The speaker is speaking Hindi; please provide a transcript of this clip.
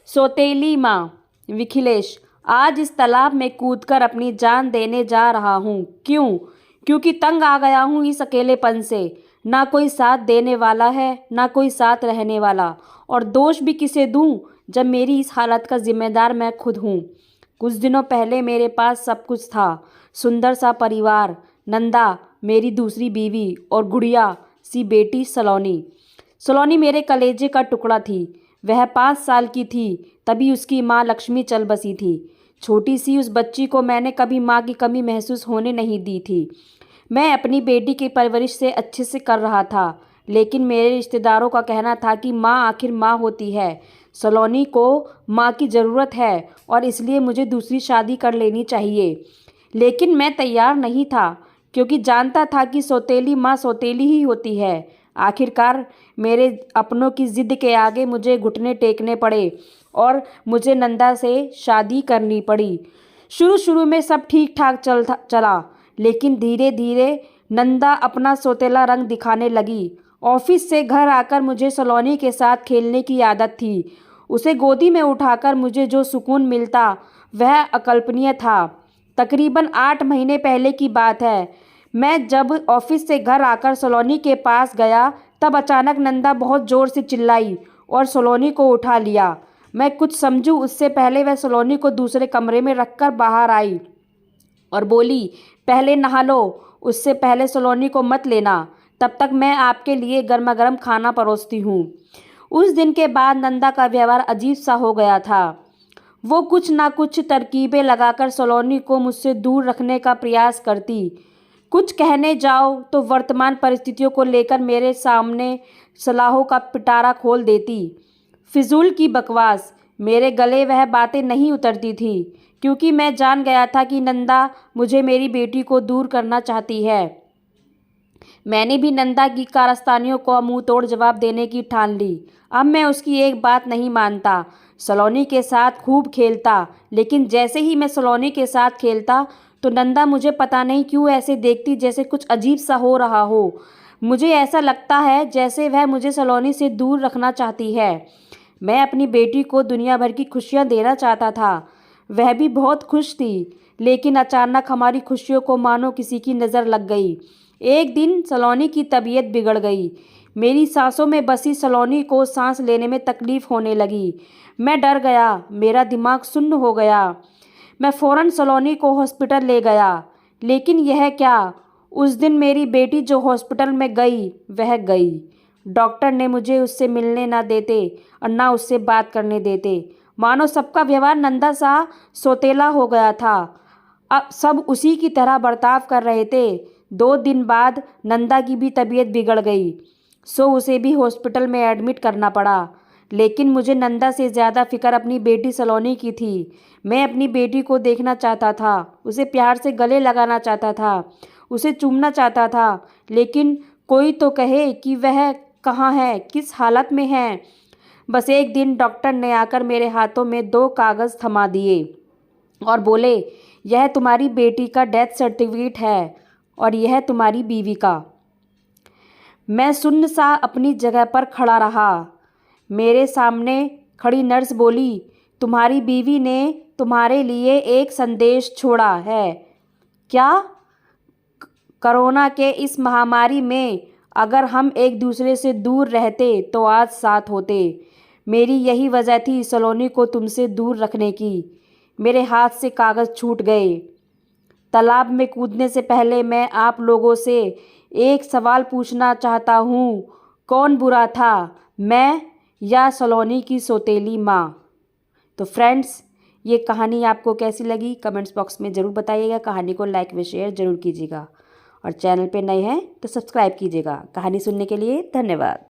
सौतेली माँ। विखिलेश, आज इस तालाब में कूदकर अपनी जान देने जा रहा हूँ। क्यों? क्योंकि तंग आ गया हूँ इस अकेलेपन से। ना कोई साथ देने वाला है, ना कोई साथ रहने वाला। और दोष भी किसे दूँ जब मेरी इस हालत का जिम्मेदार मैं खुद हूँ। कुछ दिनों पहले मेरे पास सब कुछ था। सुंदर सा परिवार, नंदा मेरी दूसरी बीवी और गुड़िया सी बेटी सलोनी। सलोनी मेरे कलेजे का टुकड़ा थी। वह 5 साल की थी तभी उसकी माँ लक्ष्मी चल बसी थी। छोटी सी उस बच्ची को मैंने कभी माँ की कमी महसूस होने नहीं दी थी। मैं अपनी बेटी की परवरिश से अच्छे से कर रहा था, लेकिन मेरे रिश्तेदारों का कहना था कि माँ आखिर माँ होती है। सलोनी को माँ की ज़रूरत है और इसलिए मुझे दूसरी शादी कर लेनी चाहिए। लेकिन मैं तैयार नहीं था, क्योंकि जानता था कि सौतेली माँ सौतेली ही होती है। आखिरकार मेरे अपनों की ज़िद के आगे मुझे घुटने टेकने पड़े और मुझे नंदा से शादी करनी पड़ी। शुरू में सब ठीक ठाक चला, लेकिन धीरे धीरे नंदा अपना सौतेला रंग दिखाने लगी। ऑफिस से घर आकर मुझे सलोनी के साथ खेलने की आदत थी। उसे गोदी में उठाकर मुझे जो सुकून मिलता वह अकल्पनीय था। तकरीबन 8 महीने पहले की बात है। मैं जब ऑफिस से घर आकर सलोनी के पास गया तब अचानक नंदा बहुत ज़ोर से चिल्लाई और सलोनी को उठा लिया। मैं कुछ समझूं उससे पहले वह सलोनी को दूसरे कमरे में रखकर बाहर आई और बोली, पहले नहा लो, उससे पहले सलोनी को मत लेना, तब तक मैं आपके लिए गर्मा गर्म खाना परोसती हूँ। उस दिन के बाद नंदा का व्यवहार अजीब सा हो गया था। वो कुछ ना कुछ तरकीबें लगाकर सलोनी को मुझसे दूर रखने का प्रयास करती। कुछ कहने जाओ तो वर्तमान परिस्थितियों को लेकर मेरे सामने सलाहों का पिटारा खोल देती। फिजूल की बकवास। मेरे गले वह बातें नहीं उतरती थी, क्योंकि मैं जान गया था कि नंदा मुझे मेरी बेटी को दूर करना चाहती है। मैंने भी नंदा की कारस्तानियों को मुंह तोड़ जवाब देने की ठान ली। अब मैं उसकी एक बात नहीं मानता। सलोनी के साथ खूब खेलता, लेकिन जैसे ही मैं सलोनी के साथ खेलता तो नंदा मुझे पता नहीं क्यों ऐसे देखती जैसे कुछ अजीब सा हो रहा हो। मुझे ऐसा लगता है जैसे वह मुझे सलोनी से दूर रखना चाहती है। मैं अपनी बेटी को दुनिया भर की खुशियाँ देना चाहता था। वह भी बहुत खुश थी, लेकिन अचानक हमारी खुशियों को मानो किसी की नज़र लग गई। एक दिन सलोनी की तबीयत बिगड़ गई। मेरी सांसों में बसी सलोनी को सांस लेने में तकलीफ होने लगी। मैं डर गया, मेरा दिमाग सुन्न हो गया। मैं फ़ौरन सलोनी को हॉस्पिटल ले गया, लेकिन यह क्या, उस दिन मेरी बेटी जो हॉस्पिटल में गई वह गई। डॉक्टर ने मुझे उससे मिलने ना देते और ना उससे बात करने देते। मानो सबका व्यवहार नंदा सा सौतेला हो गया था। अब सब उसी की तरह बर्ताव कर रहे थे। 2 दिन बाद नंदा की भी तबीयत बिगड़ गई, सो उसे भी हॉस्पिटल में एडमिट करना पड़ा। लेकिन मुझे नंदा से ज़्यादा फिक्र अपनी बेटी सलोनी की थी। मैं अपनी बेटी को देखना चाहता था, उसे प्यार से गले लगाना चाहता था, उसे चूमना चाहता था, लेकिन कोई तो कहे कि वह कहाँ है, किस हालत में है। बस एक दिन डॉक्टर ने आकर मेरे हाथों में 2 कागज़ थमा दिए और बोले, यह तुम्हारी बेटी का डेथ सर्टिफिकेट है और यह तुम्हारी बीवी का। मैं सुन्न सा अपनी जगह पर खड़ा रहा। मेरे सामने खड़ी नर्स बोली, तुम्हारी बीवी ने तुम्हारे लिए एक संदेश छोड़ा है। क्या? कोरोना के इस महामारी में अगर हम एक दूसरे से दूर रहते तो आज साथ होते। मेरी यही वजह थी सलोनी को तुमसे दूर रखने की। मेरे हाथ से कागज़ छूट गए। तालाब में कूदने से पहले मैं आप लोगों से एक सवाल पूछना चाहता हूँ, कौन बुरा था, मैं या सलोनी की सौतेली माँ? तो फ्रेंड्स, ये कहानी आपको कैसी लगी कमेंट्स बॉक्स में ज़रूर बताइएगा। कहानी को लाइक व शेयर ज़रूर कीजिएगा और चैनल पे नए हैं तो सब्सक्राइब कीजिएगा। कहानी सुनने के लिए धन्यवाद।